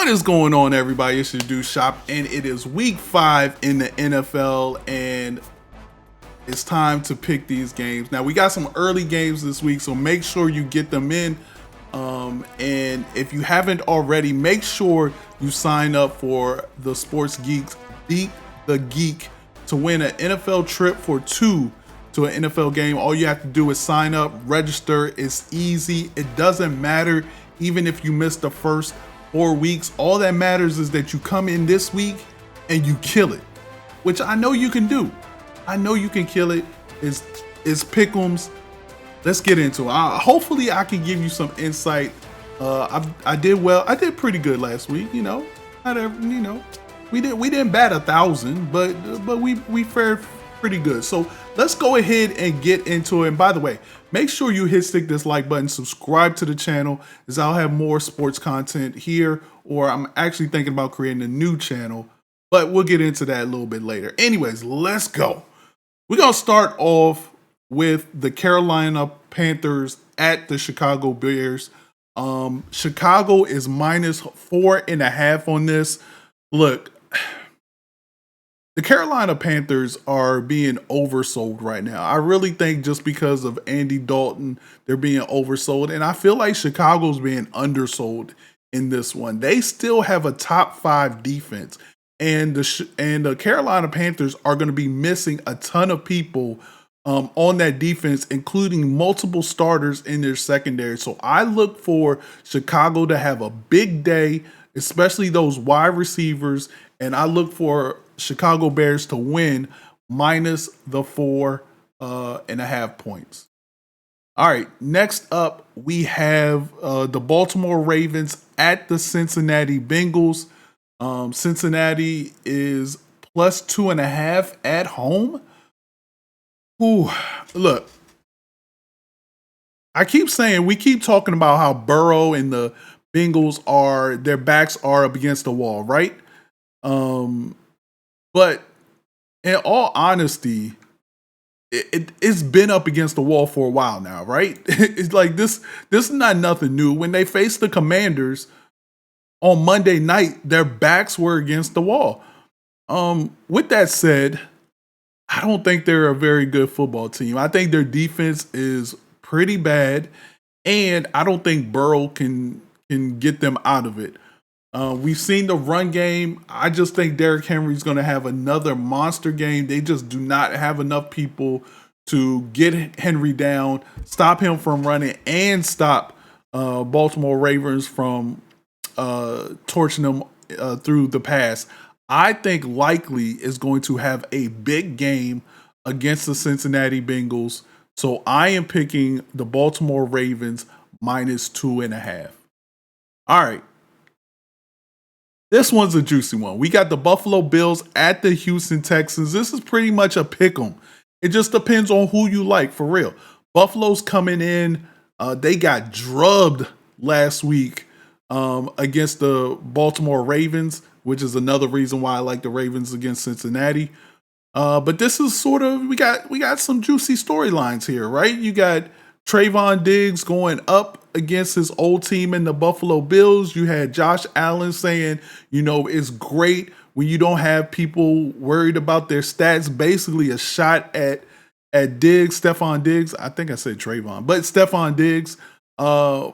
What is going on, everybody? It's your dude Shop, and it is week 5 in the NFL, and it's time to pick these games. Now, we got some early games this week, so make sure you get them in. And if you haven't already, make sure you sign up for the Sports Geeks Beat the Geek to win an NFL trip for 2 to an NFL game. All you have to do is sign up, register. It's easy. It doesn't matter even if you missed the first 4 weeks. All that matters is that you come in this week and you kill it, which I know you can do. I know you can kill it. It's Picke'ms. Let's get into it. Hopefully I can give you some insight. I did well. I did pretty good last week. We didn't bat 1,000, but we fared pretty good. So let's go ahead and get into it. And by the way, make sure you stick this like button, subscribe to the channel, as I'll have more sports content here, or I'm actually thinking about creating a new channel, but we'll get into that a little bit later. Anyways, let's go. We're going to start off with the Carolina Panthers at the Chicago Bears. Chicago is -4.5 on this. Look, the Carolina Panthers are being oversold right now. I really think just because of Andy Dalton, they're being oversold. And I feel like Chicago's being undersold in this one. They still have a top 5 defense. And the Carolina Panthers are going to be missing a ton of people on that defense, including multiple starters in their secondary. So I look for Chicago to have a big day, especially those wide receivers. And I look for Chicago Bears to win -4.5 points. All right, next up, we have the Baltimore Ravens at the Cincinnati Bengals. Cincinnati is +2.5 at home. Ooh, look, I keep saying, we keep talking about how Burrow and the Bengals their backs are up against the wall, right? But in all honesty, it's been up against the wall for a while now, right? It's like this is not nothing new. When they faced the Commanders on Monday night, their backs were against the wall. With that said, I don't think they're a very good football team. I think their defense is pretty bad, and I don't think Burrow can get them out of it. We've seen the run game. I just think Derrick Henry's going to have another monster game. They just do not have enough people to get Henry down, stop him from running, and stop Baltimore Ravens from torching them through the pass. I think Likely is going to have a big game against the Cincinnati Bengals. So I am picking the Baltimore Ravens -2.5. All right. This one's a juicy one. We got the Buffalo Bills at the Houston Texans. This is pretty much a pick 'em. It just depends on who you like, for real. Buffalo's coming in. They got drubbed last week against the Baltimore Ravens, which is another reason why I like the Ravens against Cincinnati. But this is sort of, we got some juicy storylines here, right? You got Trayvon Diggs going up against his old team in the Buffalo Bills. You had Josh Allen saying, it's great when you don't have people worried about their stats. Basically a shot at Diggs, Stephon Diggs. I think I said Trayvon, but Stephon Diggs. I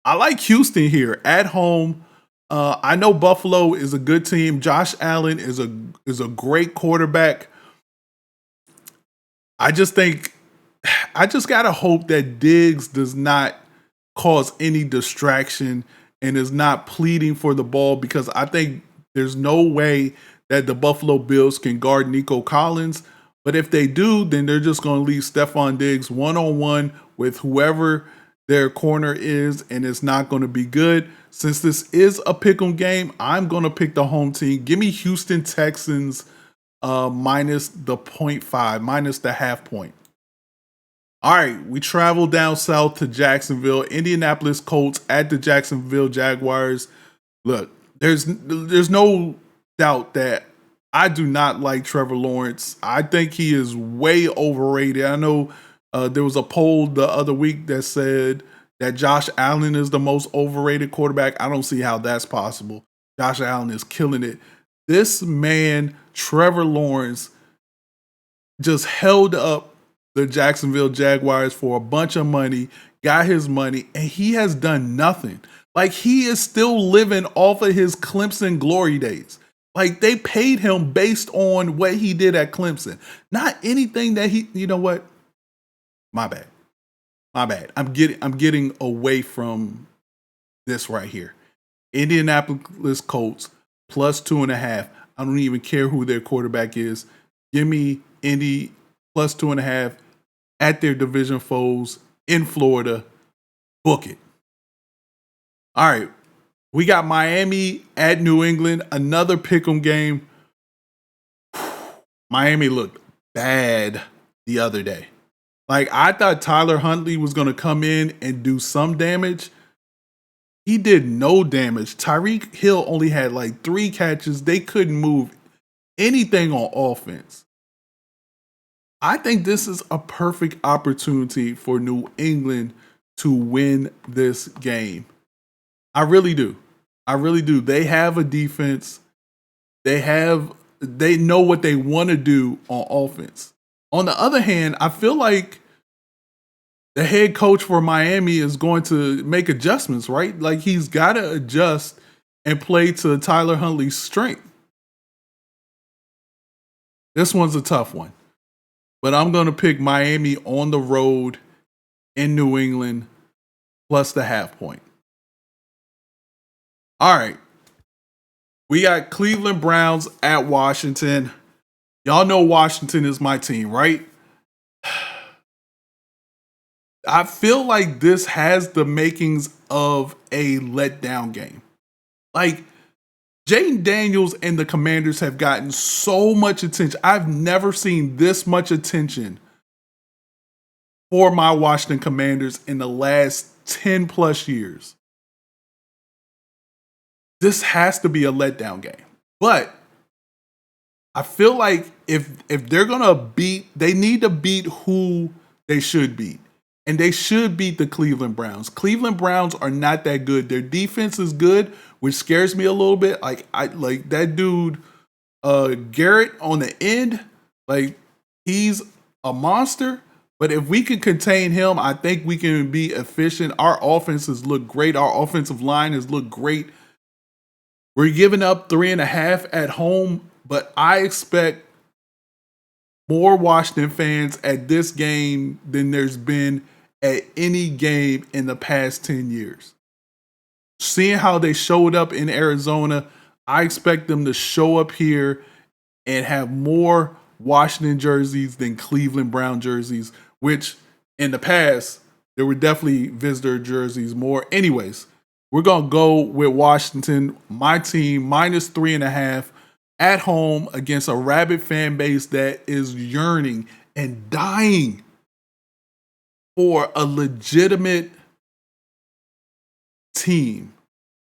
like Houston here at home. I know Buffalo is a good team. Josh Allen is a great quarterback. I just gotta hope that Diggs does not cause any distraction and is not pleading for the ball, because I think there's no way that the Buffalo Bills can guard Nico Collins. But if they do, then they're just going to leave Stephon Diggs one-on-one with whoever their corner is, and it's not going to be good. Since this is a pick'em game, I'm going to pick the home team. Give me Houston Texans minus the 0.5, minus the half point. All right, we travel down south to Jacksonville. Indianapolis Colts at the Jacksonville Jaguars. Look, there's no doubt that I do not like Trevor Lawrence. I think he is way overrated. I know there was a poll the other week that said that Josh Allen is the most overrated quarterback. I don't see how that's possible. Josh Allen is killing it. This man, Trevor Lawrence, just held up the Jacksonville Jaguars for a bunch of money, got his money, and he has done nothing. Like, he is still living off of his Clemson glory days. Like, they paid him based on what he did at Clemson, not anything that he, you know what? My bad. My bad. I'm getting away from this right here. Indianapolis Colts plus 2.5. I don't even care who their quarterback is. Give me Indy plus 2.5 at their division foes in Florida. Book it. All right. We got Miami at New England. Another pick'em game. Miami looked bad the other day. Like, I thought Tyler Huntley was going to come in and do some damage. He did no damage. Tyreek Hill only had like 3 catches. They couldn't move anything on offense. I think this is a perfect opportunity for New England to win this game. I really do. I really do. They have a defense. They know what they want to do on offense. On the other hand, I feel like the head coach for Miami is going to make adjustments, right? Like, he's got to adjust and play to Tyler Huntley's strength. This one's a tough one, but I'm going to pick Miami on the road in New England plus the half point. All right. We got Cleveland Browns at Washington. Y'all know Washington is my team, right? I feel like this has the makings of a letdown game. Like, Jaden Daniels and the Commanders have gotten so much attention. I've never seen this much attention for my Washington Commanders in the last 10 plus years. This has to be a letdown game. But I feel like if they're going to beat, they need to beat who they should beat. And they should beat the Cleveland Browns. Cleveland Browns are not that good. Their defense is good, which scares me a little bit. Like, I like that dude, Garrett on the end. Like, he's a monster. But if we can contain him, I think we can be efficient. Our offenses look great. Our offensive line has looked great. We're giving up 3.5 at home, but I expect more Washington fans at this game than there's been at any game in the past 10 years. Seeing how they showed up in Arizona, I expect them to show up here and have more Washington jerseys than Cleveland Brown jerseys, which in the past, there were definitely visitor jerseys more. Anyways, we're going to go with Washington, my team, minus 3.5 at home against a rabid fan base that is yearning and dying for a legitimate team.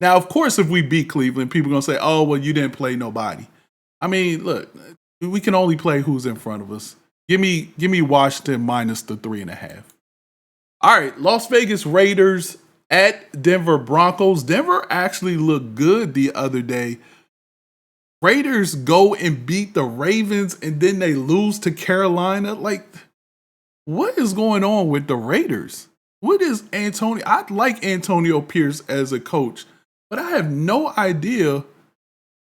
Now, of course, if we beat Cleveland, people are going to say, oh, well, you didn't play nobody. I mean, look, we can only play who's in front of us. Give me Washington minus the 3.5. All right, Las Vegas Raiders at Denver Broncos. Denver actually looked good the other day. Raiders go and beat the Ravens, and then they lose to Carolina. Like, what is going on with the Raiders? What is Antonio? I like Antonio Pierce as a coach, but I have no idea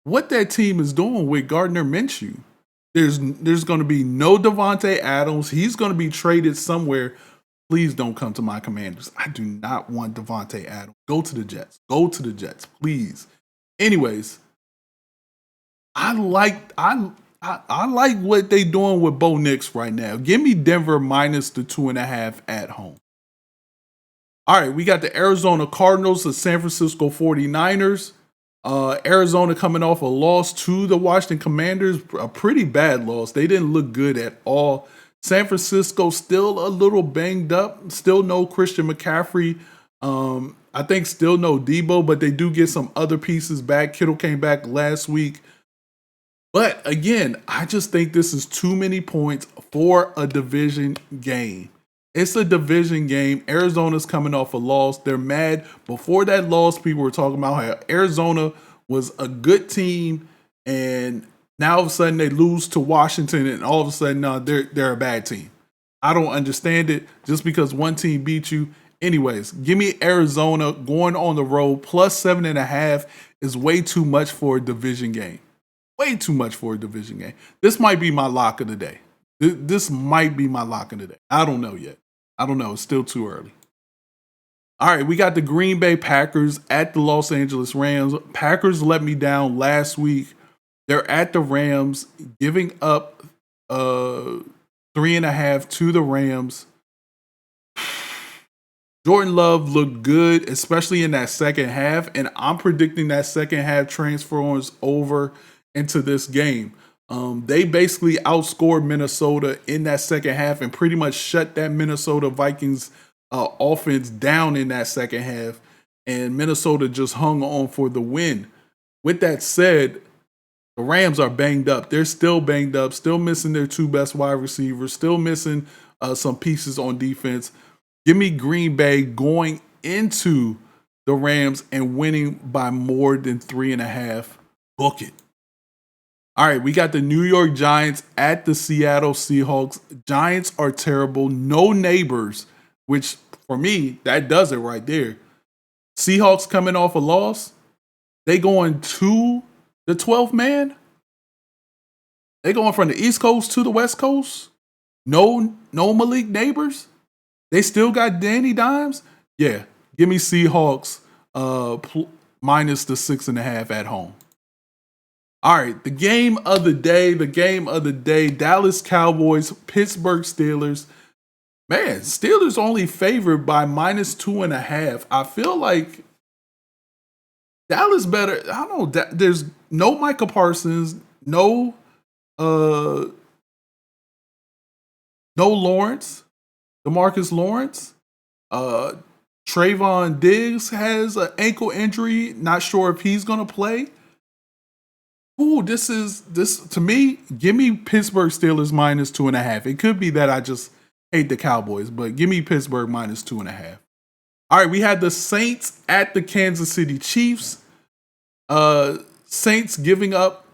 what that team is doing with Gardner Minshew. There's going to be no Devontae Adams. He's going to be traded somewhere. Please don't come to my Commanders. I do not want Devontae Adams. Go to the Jets. Go to the Jets, please. Anyways, I like what they doing with Bo Nix right now. Give me Denver minus the 2.5 at home. All right, we got the Arizona Cardinals, the San Francisco 49ers. Arizona coming off a loss to the Washington Commanders, a pretty bad loss. They didn't look good at all. San Francisco still a little banged up. Still no Christian McCaffrey. I think still no Debo, but they do get some other pieces back. Kittle came back last week. But again, I just think this is too many points for a division game. It's a division game. Arizona's coming off a loss. They're mad. Before that loss, people were talking about how Arizona was a good team, and now all of a sudden they lose to Washington, and all of a sudden they're a bad team. I don't understand it. Just because one team beat you. Anyways, give me Arizona going on the road. Plus 7.5 is way too much for a division game. Way too much for a division game. This might be my lock of the day. This might be my lock of the day. I don't know yet. I don't know. It's still too early. All right, we got the Green Bay Packers at the Los Angeles Rams. Packers let me down last week. They're at the Rams, giving up 3.5 to the Rams. Jordan Love looked good, especially in that second half, and I'm predicting that second half transfers over into this game. They basically outscored Minnesota in that second half and pretty much shut that Minnesota Vikings offense down in that second half, and Minnesota just hung on for the win. With that said, the Rams are banged up. They're still banged up, still missing their two best wide receivers, still missing some pieces on defense. Give me Green Bay going into the Rams and winning by more than 3.5. Book it. All right, we got the New York Giants at the Seattle Seahawks. Giants are terrible. No neighbors, which for me, that does it right there. Seahawks coming off a loss. They going to the 12th man. They going from the East Coast to the West Coast. No Malik Neighbors. They still got Danny Dimes. Yeah, give me Seahawks minus the 6.5 at home. All right, the game of the day, Dallas Cowboys, Pittsburgh Steelers. Man, Steelers only favored by minus 2.5. I feel like Dallas better. I don't know. There's no Micah Parsons, no Lawrence, DeMarcus Lawrence. Trayvon Diggs has an ankle injury. Not sure if he's gonna play. Ooh, this to me. Give me Pittsburgh Steelers minus 2.5. It could be that I just hate the Cowboys, but give me Pittsburgh minus 2.5. All right, we had the Saints at the Kansas City Chiefs. Saints giving up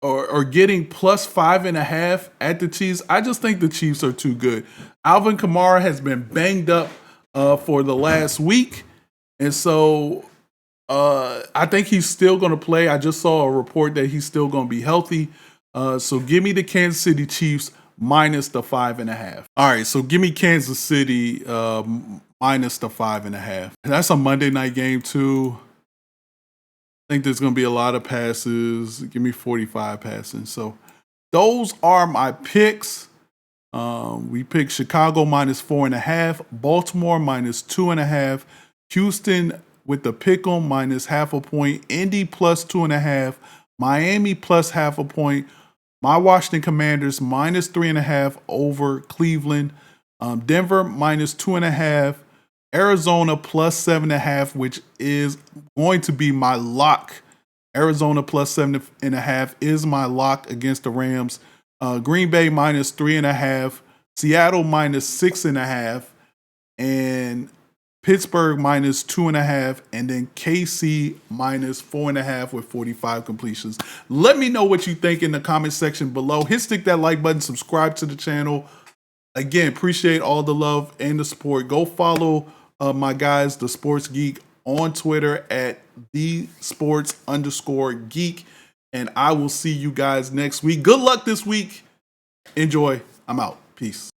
or getting plus 5.5 at the Chiefs. I just think the Chiefs are too good. Alvin Kamara has been banged up for the last week, and so I think he's still going to play. I just saw a report that he's still going to be healthy. So give me the Kansas City Chiefs minus the 5.5. All right, so give me Kansas City minus the 5.5. That's a Monday night game too. I think there's going to be a lot of passes. Give me 45 passing. So those are my picks. We picked Chicago minus 4.5, Baltimore minus 2.5, Houston with the Pick'em minus 0.5 point, Indy plus 2.5, Miami plus 0.5 point, my Washington Commanders minus 3.5 over Cleveland, Denver minus 2.5, Arizona plus 7.5, which is going to be my lock. Arizona plus 7.5 is my lock against the Rams. Green Bay minus 3.5, Seattle minus 6.5, and Pittsburgh minus 2.5, and then KC minus 4.5 with 45 completions. Let me know what you think in the comment section below. Stick that like button, subscribe to the channel. Again, appreciate all the love and the support. Go follow my guys, The Sports Geek, on Twitter at @thesports_geek. And I will see you guys next week. Good luck this week. Enjoy. I'm out. Peace.